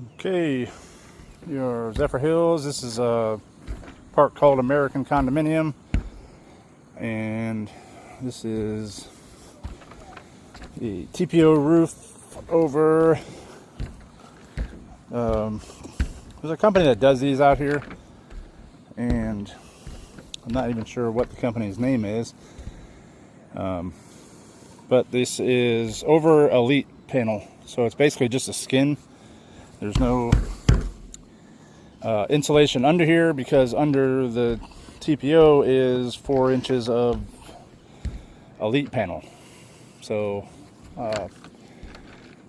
Okay, your Zephyrhills. This is a park called American Condominium, and this is the TPO roof over. There's a company that does these out here, and I'm not even sure what the company's name is. But this is over Elite panel, so it's basically just a skin. There's no insulation under here because under the TPO is 4 inches of Elite panel. So,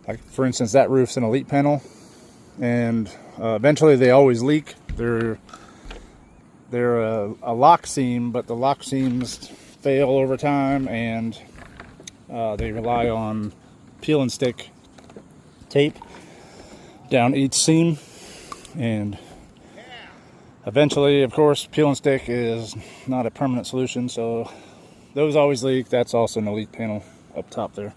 like for instance, that roof's an Elite panel, and eventually they always leak. They're a lock seam, but the lock seams fail over time, and they rely on peel and stick tape down each seam, and eventually, of course, peel and stick is not a permanent solution, so those always leak. That's also an Elite panel up top there,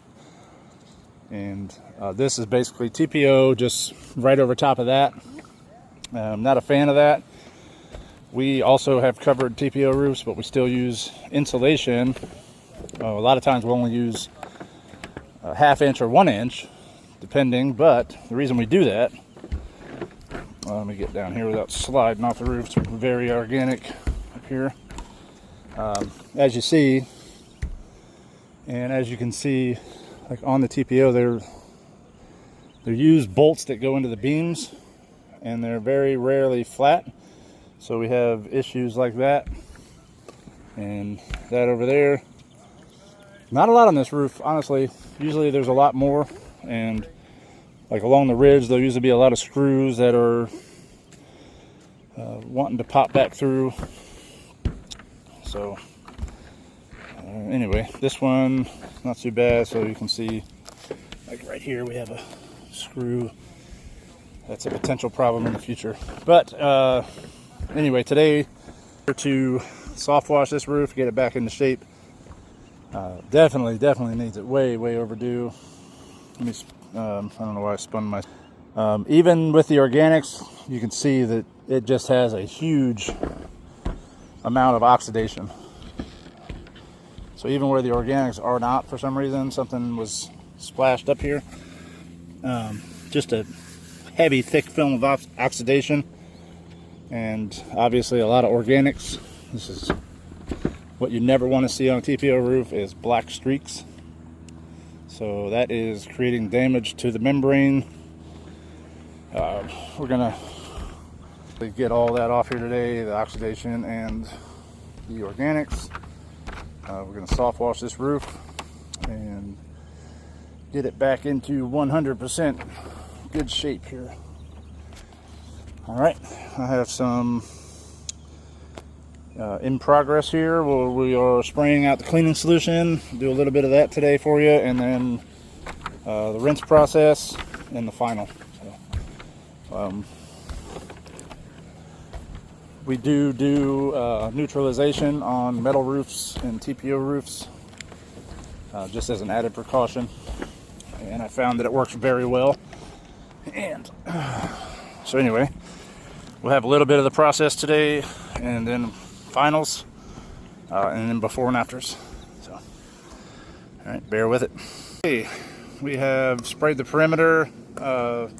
and this is basically TPO just right over top of that. I'm not a fan of that. We also have covered TPO roofs, but we still use insulation. A lot of times we'll only use a 1/2 inch or 1 inch, depending, but the reason we do that, let me get down here without sliding off the roof. It's very organic up here, as you see, and as you can see, like on the TPO, they're used bolts that go into the beams, and they're very rarely flat, so we have issues like that, and that over there. Not a lot on this roof, honestly. Usually there's a lot more, and like along the ridge, there'll usually be a lot of screws that are wanting to pop back through. So anyway, this one not too bad. So you can see, like right here, we have a screw. That's a potential problem in the future. But anyway, today we're to soft wash this roof, get it back into shape. Definitely needs it. Way overdue. Let me. I don't know why I spun my. Even with the organics, you can see that it just has a huge amount of oxidation. So even where the organics are not, for some reason, something was splashed up here. Just a heavy, thick film of oxidation, and obviously a lot of organics. This is what you never want to see on a TPO roof, is black streaks. So that is creating damage to the membrane. We're gonna get all that off here today, the oxidation and the organics. We're gonna soft wash this roof and get it back into 100% good shape here. All right, I have some in progress here. We are spraying out the cleaning solution. Do a little bit of that today for you, and then the rinse process and the final. So, we do neutralization on metal roofs and TPO roofs, just as an added precaution, and I found that it works very well. And so anyway, we'll have a little bit of the process today, and then finals, and then before and afters. So, all right, bear with it. Okay, we have sprayed the perimeter, and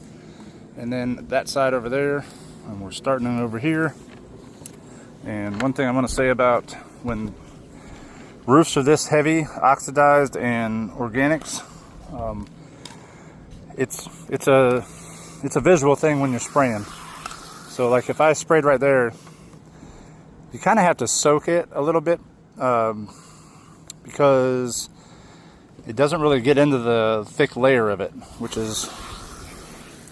then that side over there, and we're starting it over here. And one thing I'm going to say about when roofs are this heavy, oxidized and organics, it's a visual thing when you're spraying. So like if I sprayed right there, you kind of have to soak it a little bit, because it doesn't really get into the thick layer of it, which is,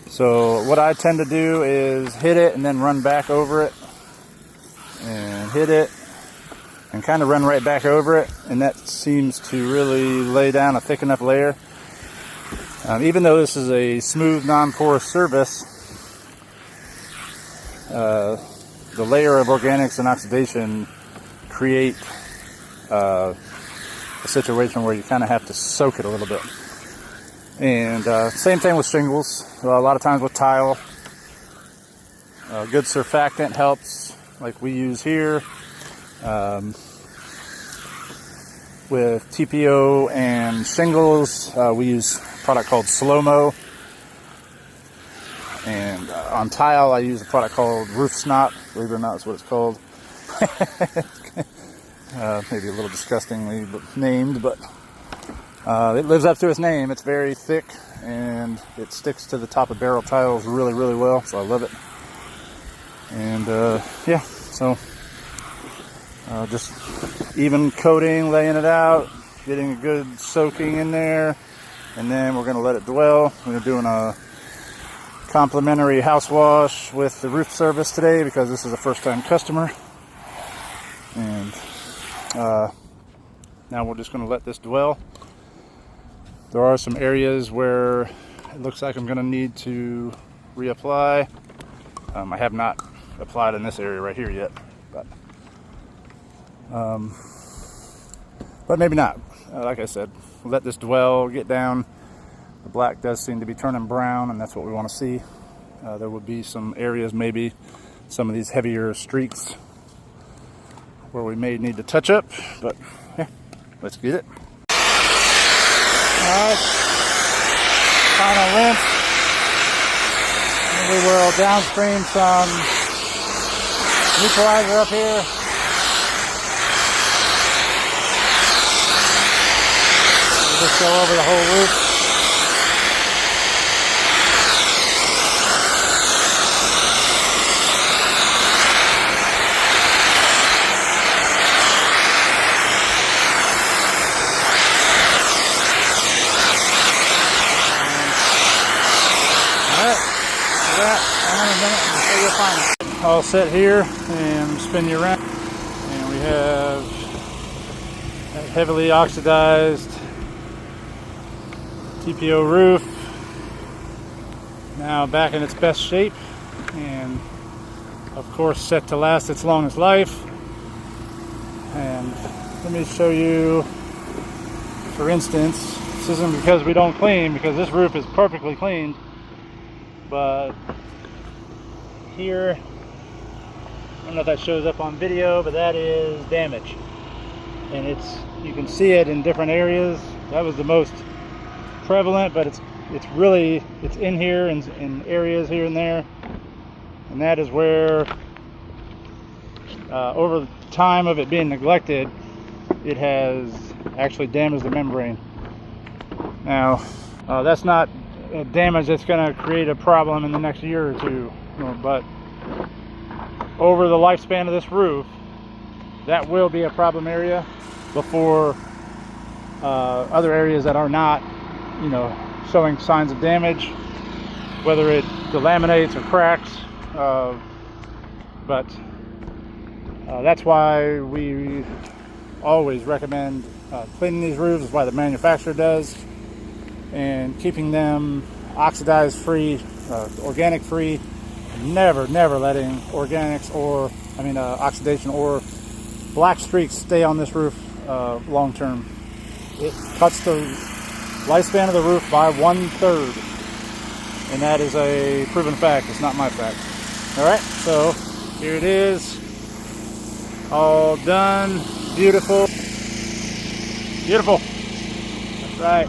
so what I tend to do is hit it and then run back over it, and hit it and kind of run right back over it, and that seems to really lay down a thick enough layer. Even though this is a smooth, non-porous surface, the layer of organics and oxidation create a situation where you kind of have to soak it a little bit. And same thing with shingles. A lot of times with tile, Good surfactant helps, like we use here. With TPO and shingles, we use a product called Slow-Mo. And on tile, I use a product called Roof Snot. Believe it or not, that's what it's called. Maybe a little disgustingly named, but it lives up to its name. It's very thick, and it sticks to the top of barrel tiles really, really well, so I love it. And yeah, so just even coating, laying it out, getting a good soaking in there, and then we're going to let it dwell. We're doing a complimentary house wash with the roof service today because this is a first-time customer. And now we're just going to let this dwell. There are some areas where it looks like I'm going to need to reapply. I have not applied in this area right here yet, but maybe not. Like I said, let this dwell, get down. The black does seem to be turning brown, and that's what we want to see. There would be some areas, maybe some of these heavier streaks where we may need to touch up, but yeah, let's get it. Alright, final rinse. And we will downstream some neutralizer up here. We'll just go over the whole roof. I'll sit here and spin you around, and we have that heavily oxidized TPO roof now back in its best shape, and of course set to last its longest life. And let me show you, for instance, this isn't because we don't clean, because this roof is perfectly cleaned, but here, I don't know if that shows up on video, but that is damage, and you can see it in different areas. That was the most prevalent, but it's in here in areas here and there, and that is where over the time of it being neglected, it has actually damaged the membrane. Now that's not damage that's going to create a problem in the next year or two, but over the lifespan of this roof, that will be a problem area before other areas that are not, showing signs of damage, whether it delaminates or cracks. But that's why we always recommend cleaning these roofs. That's why the manufacturer does, and keeping them oxidized free, organic free. Never letting organics or oxidation or black streaks stay on this roof long term. It cuts the lifespan of the roof by 1/3, and that is a proven fact. It's not my fact. All right, so here it is, all done. Beautiful. That's right.